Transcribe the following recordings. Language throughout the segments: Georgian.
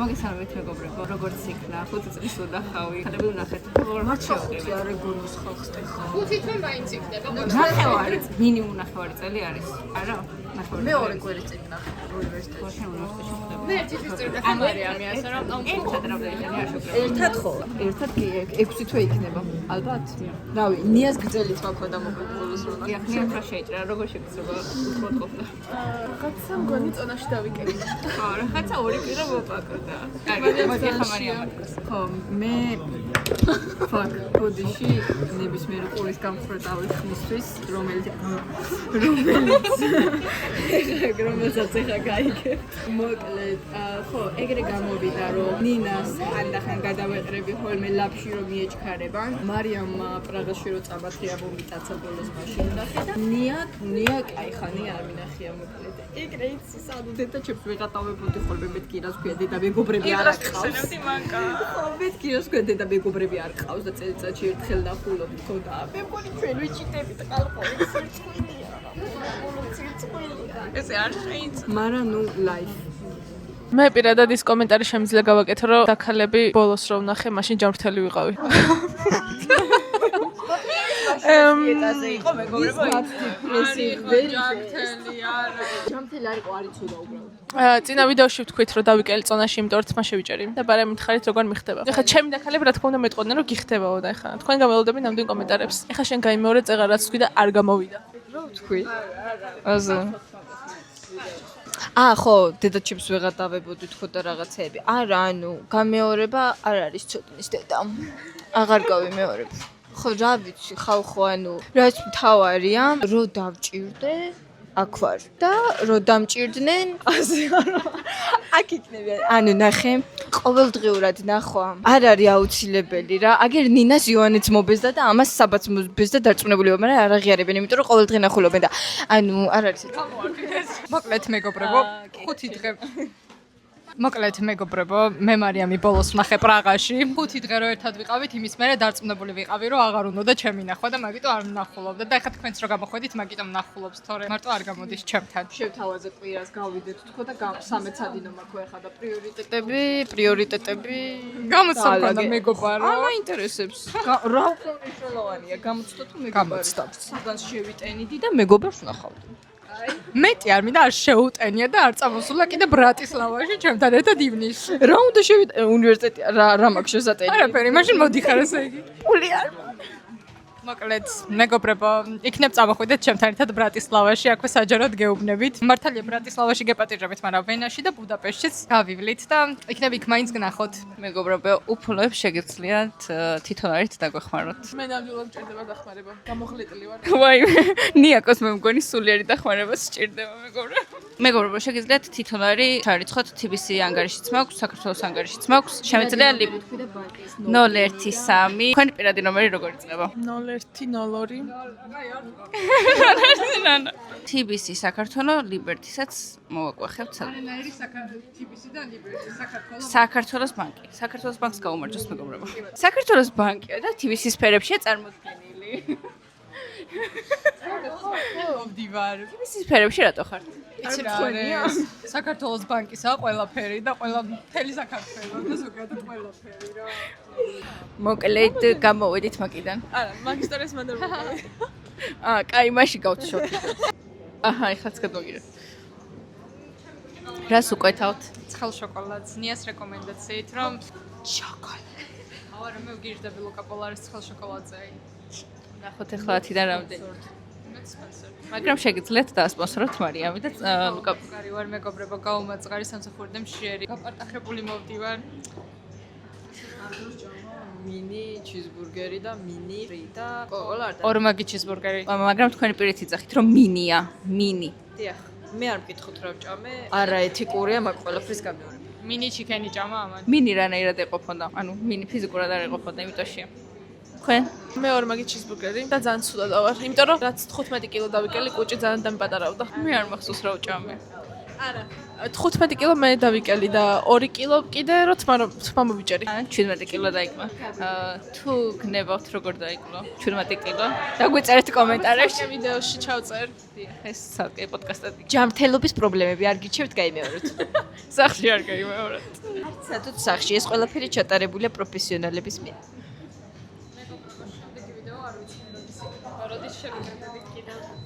მოგესალმებით მეგობრებო, როგორც იქნა 5 წლის უნახავი. ხანები ვნახეთ. მაჩახუთი არ ეგონოს ხალხს ტეხა. 5 თვე მაინც იქნება. ნახევარი, მინიმუმ ნახევარი წელი არის. არა? ნახევარი. მეორე კვირის წინ ნახე. მე თვითონ წინ ამარია მე ასე რომ ერთად რამდენი არ შევკრება. ერთად ხო? ერთად კი 6 თვე იქნება. ალბათ. რავი, ნიას გძელით მაქვს დამოკიდებული რომ დიახ, მე უფრო შეიჭრა, როგორ შეგიძლია უთხოთ ყოფნა. რაღაცა მგონი წონაში დავიკეთე. ხო, რაღაცა ორი პირა მოპაკდა. კარგი, მოდი ახლა მარიამ აკეთოს. ხო, მე ბოდიში ნებისმიერ ყურის გამხრეტავი ხმისთვის, რომელსაც ეხა გაიგებ. მოკლედ, ხო, ეგრე გამოვიდა, რომ ნინას ხანდახან გადავეყრები ხოლმე ლაფში რომ მიეჩქარება. მარიამმა პრაღაში რო წამათია მომიტაცა ბოლოს მაშინ ნახე და ნია კაი ხანი არ მინახია მოკლედ. ეგრე იცი სად დედაჩებს ვეღატავებოდი ხოლმე მეთქი რას ქვია დედა მეგობრები არ ყავს. ხო, მეთქი რას ქვია დედა მეგობრები არ ყავს და წელიწადში ერთხელ ნახულობ თქო და მე მგონი ჩვენ ვიჭიდებით ყალყოლი სირცხვილია. ესე არ შეიძლება. მარა ნუ ლაიფ მე პირადად ის კომენტარი შემიძლია გავაკეთო, რომ დაქალები ბოლოს რო ვნახე, მაშინ ჯანმრთელი ვიყავი. ეტაზე იყო მეგობრებო ჯამთელი არ იყო არ იცოდა უბრალოდ. წინა ვიდეოში ვთქვით, რომ დავიკელი წონაში, იმიტომ რომ თმა შევიჭერი და ბარა მითხარით როგორ მიხდება. ეხლა ჩემი დაქალები რა თქმა უნდა მეტყოდნენ, რომ გიხდებაო და ეხლა თქვენ გამელოდები ნამდვილ კომენტარებს. ეხლა შენ გაიმეორე წეღა რაც თქვი და არ გამოვიდა. რა ვთქვი? აზა ხო, დედაჩემს ვეღატავებოდი თქო და რაღაცეები. არა, ანუ გამეორება არ არის ცოტნის დედა. აღარ გავიმეორებ. ხო, რა ვიცი, ხალხო, ანუ რაც მთავარია, რომ დავჭირდე აქ ვარ და რომ დამჭირდნენ, ასე არა. აქ იქნები. ანუ ნახე, ყოველდღიურად ნახვა არ არის აუცილებელი რა. აგერ ნინას ივანეც მობეზდა და ამას საბაც მობეზდა დარწმუნებულიო, მაგრამ არ აღიარებენ, იმიტომ რომ ყოველდღე ნახულობენ და ანუ არ არის ეს. მოკლედ მეგობრებო, 5 დღე. მოკლედ მეგობრებო, მე მარიამი ბოლოს ვნახე პრაღაში. 5 დღე რო ერთად ვიყავით, იმის მერე დარწმუნებული ვიყავი, რომ აღარ უნდა ჩემი ნახვა და მაგიტო არ ვნახულობდა და ეხლა თქვენც რო გამოხვედით, მაგიტო ვნახულობს, თორე მარტო არ გამოდის ჩემთან. შევთავაზეთ კვირას, გავიდეთ თქო და 13 სადინო მაქვს ახლა და პრიორიტეტები გამოცდა მქონდა მეგობარო. მაინტერესებს. რა უფრო მნიშვნელოვანია, გამოცდა თუ მეგობარი? საგანს შევიტენიდი და მეგობარს ვნახავდი. მეტი არ მინდა არ შეუტენია და არ წამოსულა კიდე ბრატისლავაში ჩემთან ერთად ივნისში. რა უნდა უნივერსიტეტი რა მაქვს შესატენი? არაფერი, მაშინ მოდიხარ ესე იგი. პული არ მოკლედ მეგობრებო, იქნებ წამოხვიდეთ ჩემთან ერთად ბრატისლავაში, აქვე საჯაროდ გეუბნებით. მართალია ბრატისლავაში გეპატიჟებით, მაგრამ ვენაში და ბუდაპეშტშიც გავივლით და იქნებ იქ მაინც გნახოთ. მეგობრებო, უფლოებს შეგეცლიათ თვითონარით დაგვეხმაროთ. მე ნამდვილად მჭირდება დახმარება. გამოღლიტილი ვარ. ვაი, ნიაკოს მე მგონი სულიერი დახმარება სჭირდება მეგობრებო. მეგობრებო, შეგიძლიათ თვითონარი ჩარიცხოთ TBC ანგარიშიც მაქვს, საქართველოს ანგარიშიც მაქვს. შემიძლია 013. თქვენი პირადი ნომერი როგორ იწყება? 0102 TBC საქართველოს ლიბერტისაც მოვაკვეხებთ. TBC და ლიბერტი საქართველოს ბანკი. საქართველოს ბანკს გაუმარჯოს მეგობრებო. საქართველოს ბანკია და TBC სფერებშია წარმოდგენილი. მოვდივარ. TBC სფერებში რატო ხარ? იცი რა არის? საქართველოს ბანკისაა ყველაფერი და ყველა მთელი საქართველო და ზოგადად ყველაფერი რა. მოკლედ გამოვედით მაგიდან. არა, მაგისტრეს მანდარბოვი. კაი, მაშინ გავთშოთ. აჰა, ეხლაც გადმოგირე. რას უკვეთავთ? ცხელ შოკოლადს, ნიას რეკომენდაციით, რომ შოკოლადი. არა, მე ვგირდები ლუკა პოლარის ცხელ შოკოლადზე. ნახოთ ეხლა 10-დან რამდენი. მაგრამ შეგიძლიათ დაასპონსოროთ მარიამი და ლუკა. კარი ვარ მეგობრებო, გაუმაწყარი სამსახური და მშიერი. გაპარტახებული მოვდივარ. მინი ჩიზბურგერი და მინი ფრიტა კოკოლა არ და ორმაგი ჩიზბურგერი. მაგრამ თქვენი პირით იძახით რომ მინია, მინი. დიახ, მე არ მკითხოთ რა ვჭამე. არა ეთიკურია მაგ ყველაფრის გამეორება. მინი ჩიქენი ჭამა ამან. მინი რანაირად ეყოფოდა? ანუ მინი ფიზიკურად არ ეყოფოდა, იმიტომშია. თქვენ? მე ორმაგი ჩიზბურგერი და ძალიან ცუდად ავარ, იმიტომ რომ რაც 15 კილო დავიკელი, კუჭი ძალიან დამპატარავდა. მე არ მახსოვს რა ვჭამე. არა. 15 კილო მე დავიკელი და 2 კილო კიდე რო თმა მოვიჭერი. 17 კილო დაიკლო. თუ გნებავთ როგორ დაიკლო? 17 კილო. დაგვიწერეთ კომენტარებში. ვიდეოში ჩავწერ. ეს საკე პოდკასტად. ჯანმრთელობის პრობლემები არ გიჩევთ გაიმეოროთ. სახში არ გაიმეოროთ. სათუთ სახში ეს ყველაფერი ჩატარებულია პროფესიონალების მიერ.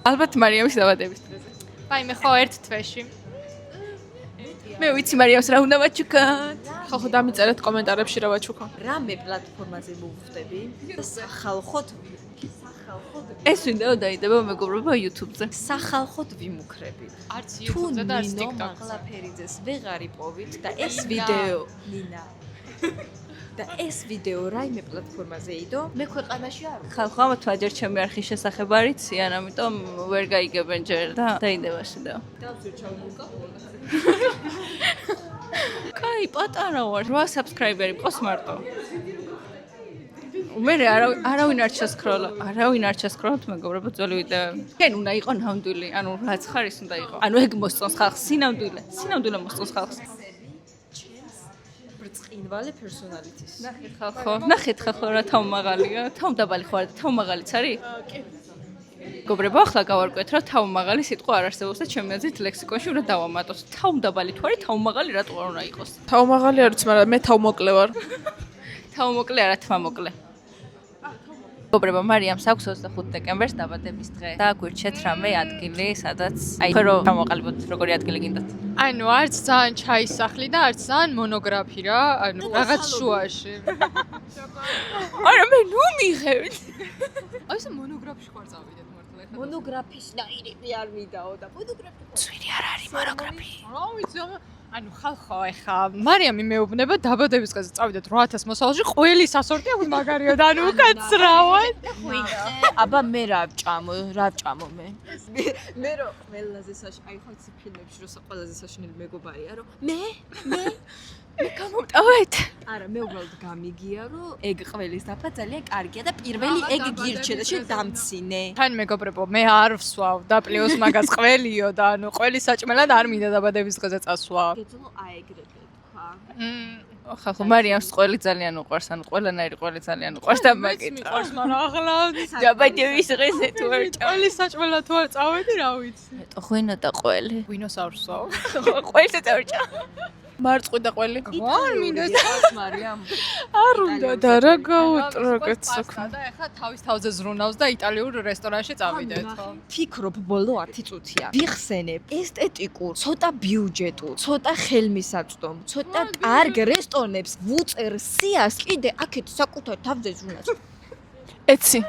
ალბათ მარიამის დაბადების დღეზე. აი მე ხო ერთ თვეში. მე ვიცი მარიამს რა უნდა ვაჩუქოთ. ხალხო დამიწერეთ კომენტარებში რა ვაჩუქო. რამე პლატფორმაზე მოვხვდები? სახალხოდ ეს ვიდეო დაიდება მეგობრობა YouTube-ზე. სახალხოდ ვიმუქრები. არც თუ YouTube-ზე და არც ნინო TikTok-ზე. მაღლაფერიძეს ვეღარ იპოვით და ეს ვიდეო ნინა და ეს ვიდეო რაიმე პლატფორმაზე იდო, მე ქვეყანაში არ ვარ. ხალხო ამათ ვაჯერ ჩემი არხის შესახებ არ იციან, ამიტომ ვერ გაიგებენ ჯერ და დაიდება ვიდეო. კაი, პატარა ვარ, 8 subscriber-ი მყავს მარტო. მე არავინ არ ჩასკროლა, მეგობრებო, ძველი ვიდეოები. შენ უნდა იყო ნამდვილი, ანუ რაც ხარის უნდა იყო. ანუ ეგ მოსწონს ხალხს, სინამდვილე მოსწონს ხალხს. ბრწყინვალე პერსონალიტის. ნახეთ ხალხო, რა თავმაღალია, თავდაბალი ხარ და თავმაღალიც არის? კი. მეგობრებო, ახლა გავარკვეთ, რომ თავმაღალი სიტყვა არ არსებობს და ჩემი აზრით ლექსიკონში უნდა დავამატოთ. თავდაბალი თუ არის, თავმაღალი რატო არ უნდა იყოს? თავმაღალი არ ვიცი, მაგრამ მე თავმოკლე ვარ. თავმოკლე არა, თმამოკლე. მეგობრებო, მარიამს აქვს 25 დეკემბერს დაბადების დღე და გვირჩეთ რამე ადგილი, სადაც აი რო ჩამოყალიბოთ, როგორი ადგილი გინდათ. ანუ არც ძალიან ჩაის სახლი და არც ძალიან მონოგრაფი რა, ანუ რაღაც შუაში. არა, მე ნუ მიღევით. აი ეს მონოგრაფში ხარ წავიდეთ მართლა ეხლა. მონოგრაფის ნაირები არ მიდაო და მონოგრაფი ცვირი არ არის მონოგრაფი. რა ვიცი, ანუ ხალხო ეხა მარიამი მეუბნება დაბადების დღეზე წავიდეთ 8000 მოსავალში, ყველი სასორტი აქვს მაგარია და ანუ უკაცრავად. აბა მე რა ვჭამო მე. მე რო ყველაზე აი ხო იცი ფილმებში რო ყველაზე საშინელი მეგობარია რომ მე გამოვტავეთ. არა მე უბრალოდ გამიგია რომ ეგ ყველის დაფა ძალიან კარგია და პირველი ეგ გირჩე და შენ დამცინე. თან მეგობრებო მე არ ვსვავ და პლუს მაგას ყველიო და ანუ ყველი საჭმელად არ მინდა დაბადების დღეზე წასვლა. გეძლო აეგრეთე თქვა. ხალხო, მარიამს ყველი ძალიან უყვარს, ანუ ყველანაირი ყველი ძალიან უყვარს და მაგით. მიყვარს, მაგრამ ახლა დაბადების დღეზე თუ არ ყველი საჭმელად თუ არ წავედი, რა ვიცი. მეტო ღვინო და ყველი. ვინოს არ ვსვავ? ყველზე წავჭა. მარწყვი და ყველი. არ მინდა მარიამ. არ უნდა და რა გაუტროგეთ საქმე. და ეხლა თავის თავზე ზრუნავს და იტალიურ რესტორანში წავიდეთ. ფიქრობ ბოლო 10 წუთია. ვიხსენებ ესთეტიკურ, ცოტა ბიუჯეტურ, ცოტა ხელმისაწვდომ, ცოტა კარგ რესტორნებს ვუწერ სიას კიდე აქეთ საკუთარ თავზე ზრუნავს. ეცი.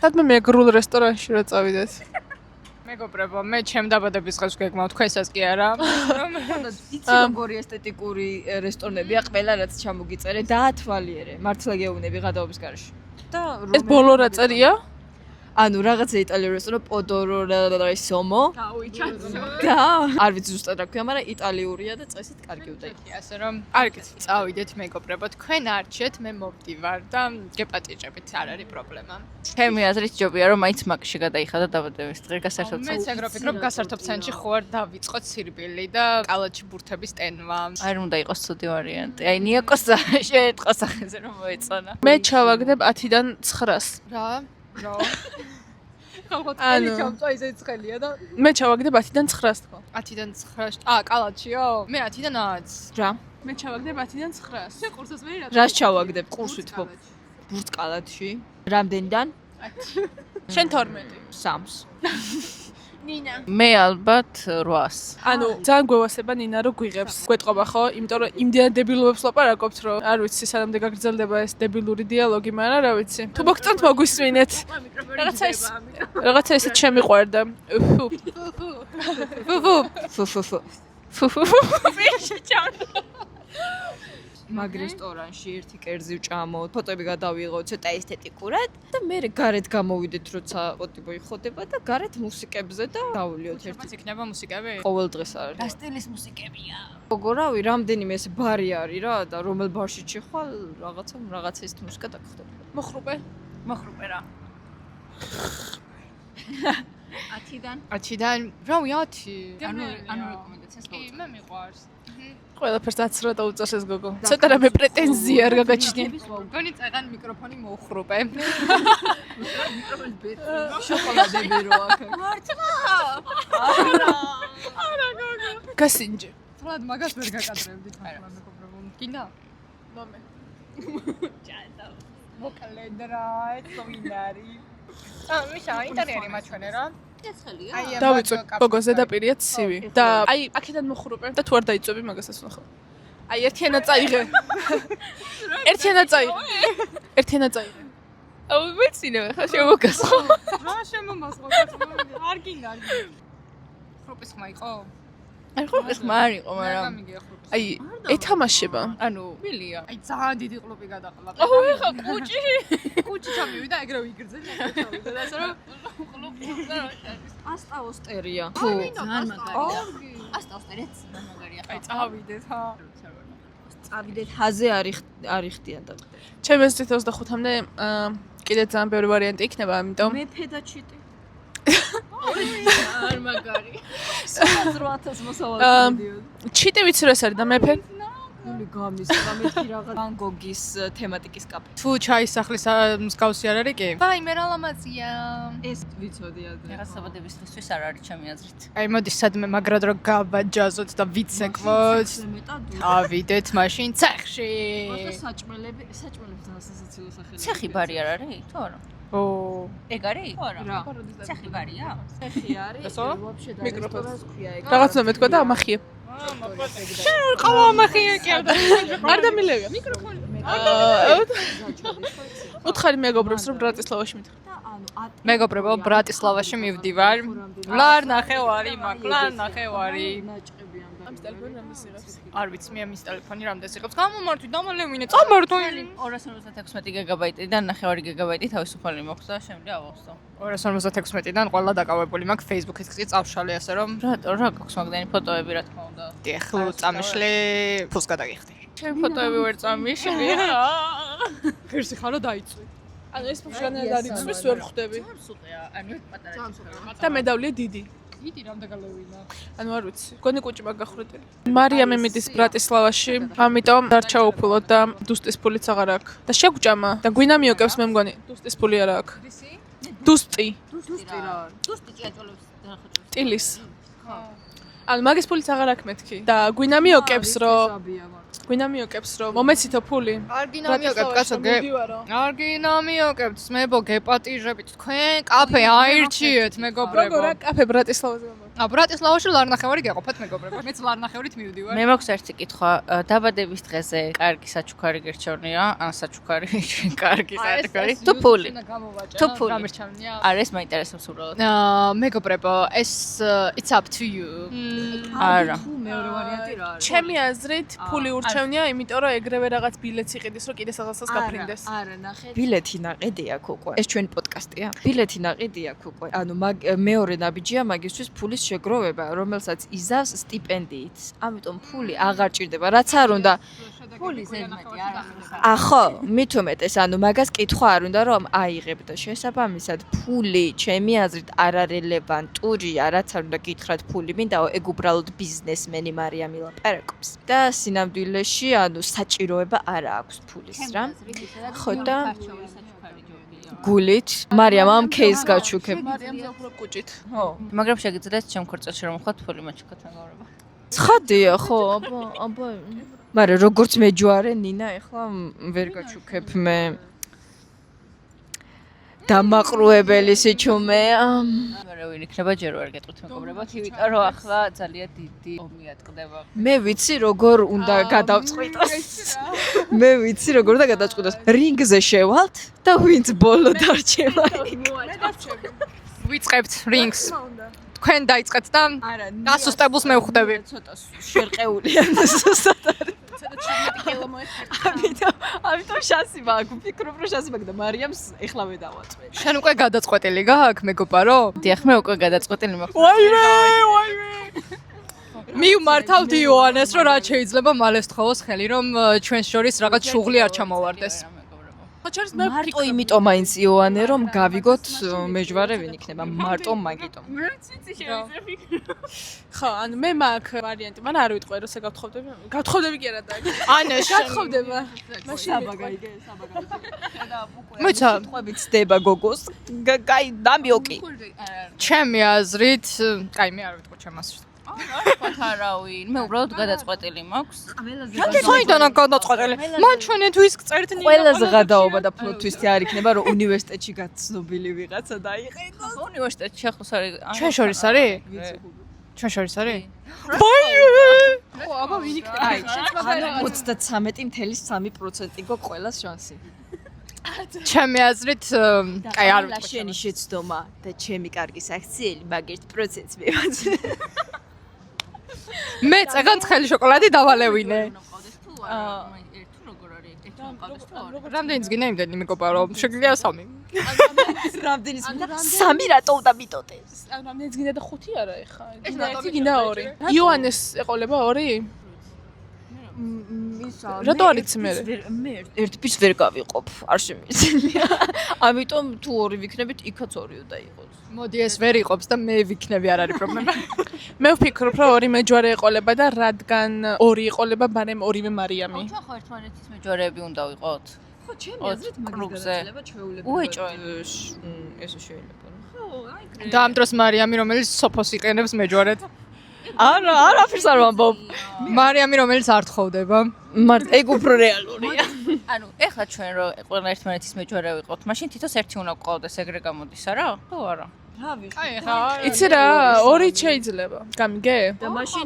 მე მეგრულ რესტორანში რა წავიდეთ. მეგობრებო, მე ჩემ დაბადების დღეს გეგმავ, თქვენსაც კი არა. იცი როგორი ესთეტიკური რესტორნებია ყველა რაც ჩამოგიწერე დაათვალიერე. მართლა გეუბნები გადაობის გარშე. და ეს ბოლო რა წერია? ანუ რაღაცა იტალიურ რესტორნ პოდორორესომო. და არ ვიცი ზუსტად რა ქვია, მაგრამ იტალიურია და წესით კარგი უნდა იყოს. ასე რომ, კარგით, წავიდეთ მეგობრებო, თქვენ არჩეთ, მე მოვდივარ და გეპატიჭებით, არ არის პრობლემა. ჩემი აზრით ჯობია რომ მაინც მაკში გადაიხადა დაბადების დღე გასართობ მე ეგრე ვფიქრობ, გასართობ ცენტრში ხო არ დავიწყოთ სირბილი და კალათში ბურთების ტენვა. არ უნდა იყოს ცუდი ვარიანტი. აი ნიაკოს შეეთყო სახეზე რომ მოეწონა. მე ჩავაგდებ 10-დან 9-ს. რა? ხო წელი ჩამწვა ისე ცხელია და მე ჩავაგდებ 10-დან 9-ს თქო. 10-დან 9-ში. კალათშიო? მე 10-დან 10-ს. რა? მე ჩავაგდებ 10-დან 9-ს. შენ ყურსას მე რა? რას ჩავაგდებ ყურსვით ხო? ბურთკალათში. რამდენიდან? შენ 12. 3-ს. ნინა. მე ალბათ 8-ს. ანუ ძალიან გვევასება ნინა რომ გვიღებს. გვეტყობა ხო? იმიტომ რომ იმდენად დებილობებს ლაპარაკობთ რომ არ ვიცი სანამდე გაგრძელდება ეს დებილური დიალოგი, მაგრამ რა ვიცი. თუ მოგწონთ მოგვისმინეთ. რაღაცა ისეთ შემიყვარდა. მაგ რესტორანში ერთი კერძი ვჭამოთ, ფოტოები გადავიღო, ცოტა ესთეტიკურად და მე გარეთ გამოვიდეთ, როცა პოტიბო იხოდება და გარეთ მუსიკებზე და დავულიოთ ერთი. ეს იქნება მუსიკები? ყოველ დღეს არის. რა სტილის მუსიკებია? როგორავი, რამდენიმე ეს ბარი არის რა და რომელ ბარში ჩიხვალ, რაღაცა ის მუსიკა დაგხვდება. მოხრუპე? მოხრუპე რა. 10-დან. 10-დან, რავი 10. ანუ რეკომენდაციას კი, მე მიყვარს. ყველაფერს აცრა და უწევს ეს გოგო. ცოტა რამე პრეტენზია არ გაგაჩნია. გონი წაღან მიკროფონი მოუხრუპე. შოკოლადები რო აქ. გასინჯე. თლად მაგას ვერ გაკადრებდით ახლა მეგობრებო. გინდა? მომე. მოკლედრა, ეთოვინარი. მიშა, ინტერიერი მაჩვენე რა. ეცხელია. დავიწვი გოგო ზედაპირია ცივი და აი აქედან მოხურუპე და თუ არ დაიწვევი მაგასაც ვნახავ. აი ერთიანად წაიღე. ერთიანად წაიღე. ერთიანად წაიღე. აუ მეცინე ხა შემოგასხო. რა შემომასყო? არ გინდა. ხროპის ხმა იყო? არ ხო ხმა არ იყო, მაგრამ აი ეთამაშება. ანუ მილია. აი ძალიან დიდი ყლუპი გადაყლა. აუ ხა კუჭი. კუჭი ჩამივიდა, ეგრევე იგრძელი, ეგრევე და ასე რომ პასტა ოსტერია. ძალიან მაგარია. პასტა ოსტერია ძალიან მაგარია. აი წავიდეთ ხა. წავიდეთ ჰაზე არ იხდიან და ჩემს 25-მდე კიდე ძალიან ბევრი ვარიანტი იქნება, ამიტომ მეფე და ჩიტი. არ მაგარი. 8000 მოსავალს ჩიტი ვიცი რა ეს არის და მეფე ნული გამის მეთქი რაღაც ვან გოგის თემატიკის კაფე. თუ ჩაის სახლის მსგავსი არ არის კი? ვაი, მე რა ლამაზია. ეს ვიცოდი ადრე. რაღაც საბადების დღისთვის არ არის ჩემი აზრით. აი მოდი სადმე მაგრად რომ გავაჯაზოთ და ვიცეკვოთ. ავიდეთ მაშინ ცეხში. საჭმელები ძალიან სასაცილო სახელი. ცეხი ბარი არ არის? თუ არა? ო, ეგ არის? თუ არა? ცეხი ბარია? ცეხი არის. დასო? ვაფშე და მიკროფონს. რესტორანს ქვია ეგ. რაღაც უნდა მეთქვა და ამახიე. ყავა ამახია კი არ და. არ დამილევია მიკროფონი. უთხარი მეგობრებს რომ ბრატისლავაში მითხრა. მეგობრებო, ბრატისლავაში მივდივარ. ლარ ნახევარი, მაკლარ ნახევარი. ამის ტელეფონი რამდენს იღებს? არ ვიცი, მე ამის ტელეფონი რამდენს იღებს. გამომართვი, დამალევინე, წამართვი. 256 გიგაბაიტიდან 9 გიგაბაიტი თავისუფალი მოხდა, შემდეგ ავახსო. 256-დან ყველა დაკავებული მაქვს Facebook-ის ხი წავშალე ასე რომ რატო რა გაქვს მაგდენი ფოტოები რა თქმა უნდა. ეხლა წამშლე ფულს გადაგიხდი. ჩემი ფოტოები ვერ წამიშლი. ღირსი ხარო დაიწვი. ანუ ეს ფშანად არის ცვის ვერ ხვდები. სუყია, ანუ პატარა. და მედავლია დიდი. დიდი რამდენ გალევინა. ანუ არ ვიცი. გონი კუჭი მაგ გახვრეტილი. მარიამი მიდის ბრატისლავაში, ამიტომ დარჩა უფულოდ და დუსტის ფულიც აღარ აქვს. და შეგვჭამა და გვინა მიოკებს მე მგონი. დუსტის ფული არ აქვს. დუსტი. დუსტი რა არის? დუსტი ჭიაჭოლებს დაახოჭოს. ტილის. ანუ მაგის ფულიც აღარ აქვს მეთქი. და გვინა მიოკებს რომ მომეცითო ფული. არ გინამიოკებთ კაცო გე. არ გინამიოკებთ მებო გეპატიჟებით თქვენ კაფე აირჩიეთ მეგობრებო. როგორ რა კაფე ბრატისლავაზე გამო. ბრატისლავაში ლარნახევარი გეყოფათ მეგობრებო. მეც ლარნახევრით მივდივარ. მე მაქვს ერთი კითხვა, დაბადების დღეზე კარგი საჩუქარი გერჩევნია, ან საჩუქარი კარგი საჩუქარი. თუ ფული. თუ ფული. გამერჩევნია. არის მაინტერესებს უბრალოდ. მეგობრებო, ეს it's up to you. არა. მეორე ვარიანტი რა არის? ჩემი აზრით ფული ურჩევნია, იმიტომ რომ ეგრევე რაღაც ბილეთს იყიდეს, რომ კიდე რაღაცას გაფრინდეს. არა, ნახე. ბილეთი ნაყიდი აქვს უკვე. ეს ჩვენი პოდკასტია. ბილეთი ნაყიდი აქვს უკვე. ანუ მეორე ნაბიჯია მაგისთვის ფულის შეგროვება, რომელსაც იზავს სტიპენდიით. ამიტომ ფული აღარ ჭირდება, რაც არ უნდა. ფული ზედმეტი არა. ახო, მით უმეტეს, ანუ მაგას კითხვა არ უნდა რომ აიღებ და შესაბამისად ფული ჩემი აზრით არარელევანტურია, რაც არ უნდა გითხრათ ფული, მინდაო ეგ უბრალოდ ბიზნესმენი მარიამი ლაპარაკობს. და სინამდვილეში, ანუ საჭიროება არა აქვს ფულის რა. ხო და გულით მარიამ ამ кейს გაჩუქებ. მარიამზე უფრო კუჭით. ხო, მაგრამ შეგიძლიათ ჩემ ქორწილში რომ ხოთ ფული მაჩუქოთ მეგობრებო. ცხადია, ხო, აბა. მაგრამ როგორც მეჯوارე ნინა, ეხლა ვერ გაჩუქებ მე. დამაყრუებელი სიჩუმე. მაგრამ ვინ იქნება ჯერ ვერ გეტყვით მეგობრებო, იმიტომ რომ ახლა ძალიან დიდი ომი ატყდება. მე ვიცი როგორ უნდა გადავწყვიტოს. მე ვიცი როგორ უნდა გადავწყვიტოს. რინგზე შევალთ და ვინც ბოლო დარჩება. ვიწყებთ რინგს. თქვენ დაიწყეთ და დასუსტებულს მე ვხვდები. ცოტა შერყეულია ზუსტად არის. ცოტა 17 კილო მოექნება. ამიტომ შანსი მაქვს. ვფიქრობ რომ შანსი მაქვს და მარიამს ეხლავე დავაწყვეტ. შენ უკვე გადაწყვეტილი გაქვს მეგობარო? დიახ, მე უკვე გადაწყვეტილი მაქვს. ვაიმე. მივმართავთ იოანეს რომ რაც შეიძლება მალე სთხოვოს ხელი რომ ჩვენს შორის რაღაც შუღლი არ ჩამოვარდეს. ხოჩარის მე მარტო იმიტომ მაინც იოანე რომ გავიგოთ მეჯვარე ვინ იქნება მარტო მაგიტომ ხო ანუ მე მაგ ვარიანტი მან არ ვიტყვი რომ გავთხოვდები კი არა და ანე გავთხოვდება მოიცა ხვებით ცდება გოგოს კაი დამიოკი ჩემი აზრით კაი მე არ ვიტყვი ჩემ აზრით არავინ მე უბრალოდ გადაწყვეტილი მაქვს საიდანაა გადაწყვეტილი მან ჩვენი თვის წერტნი ყველაზე გადაობა და პლოტ ტვისტი არ იქნება რომ უნივერსიტეტში გაცნობილი ვიღაცა დაიყენოს უნივერსიტეტში ახლოს არის ჩვენ შორის არის ჩვენ შორის არის ხო აბა ვინ იქნება აი 33.3% გო ყველას შანსი ჩემი აზრით კაი არ ვიტყვი შენი შეცდომა და ჩემი კარგი საქციელი მაგ 1%-ს მივაწვე მე წეგან ცხელი შოკოლადი დავალევინე რამდენიც გინდა იმდენი მეგობა რომ შეგვიძლია 3 რამდენიც მინდა 3 რატო უნდა მიტოტე რამდენიც გინდა და 5 არა ეხა ერთი გინდა 2 იოანეს ეყოლება 2 რატო არის მე ერთ პირს ვერ გავიყოფ არ შემიძლია ამიტომ თუ 2 ვიქნებით იქაც 2 უნდა იყოს მოდი ეს ვერ იყოფს და მე ვიქნები არ არის პრობლემა მე ვფიქრობ რომ 2 მეჯვარე ეყოლება და რადგან 2 ეყოლება ბარემ 2-ვე მარიამი ჩვენ ხო ერთმანეთის მეჯვარეები უნდა ვიყოთ ხო ჩემი აზრით კრუგზე ესე შეიძლება და ამ დროს მარიამი რომელიც სოფოს იყენებს მეჯვარედ არაფერს არ ვამბობ მარიამი რომელიც არ თხოვდება ეგ უფრო რეალურია ანუ ეხლა ჩვენ რო ყველა ერთმანეთის მეჯვარე ვიყოთ მაშინ თითოს ერთი უნდა გვყავდეს ეგრე გამოდის არა თუ არა იცი რა 2 შეიძლება გამიგე და მაშინ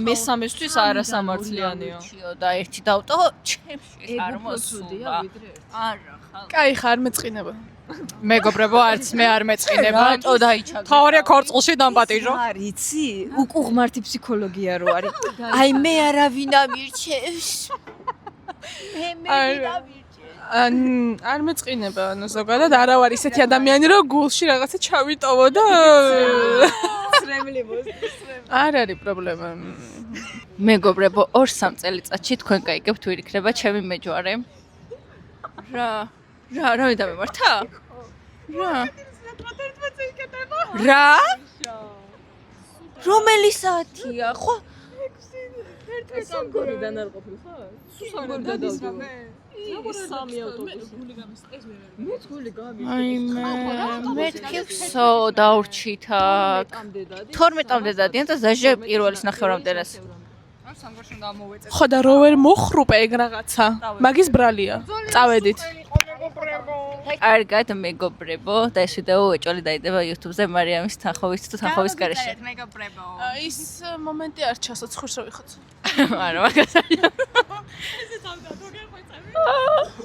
მესამესთვის არასამართლიანია და ერთი დავტო ჩემში არ მოსულა არა კაი ხარ მეწყინება მეგობრებო არც მე არ მეწყინება რატო დაიჩაგე თავარია ქორწილში დამპატიჟო არ იცი უკუღმართი ფსიქოლოგია რო არის აი მე არავინ ამირჩევს არ მეწყინება ანუ ზოგადად არა ვარ ისეთი ადამიანი რომ გულში რაღაცა ჩავიტოვო და არ არის პრობლემა მეგობრებო 2-3 წელიწადში თქვენ გაიგებთ ვინ იქნება ჩემი მეჯვარე რა მინდა მემართა რა რომელი საათია ხო სამგორიდან არ ყოფილი ხარ? სამგორიდან დავდივარ. სამი ავტობუსი. მე გული გამი. აი მე თქვსო დაურჩით აქ 12-მდე დადიან და ზაჟე პირველის ნახევრამდე რას სამგორში უნდა მოვეწე. ხო და რო ვერ მოხრუპე ეგ რაღაცა მაგის ბრალია წავედით კარგად მეგობრებო და ეს ვიდეო ეჭველი დაიდება YouTube-ზე მარიამის თანხმობის თუ თანხმობის გარეშე მეგობრებო ის მომენტი არ ჩასოცხურს რო ვიხოთ არა მაგას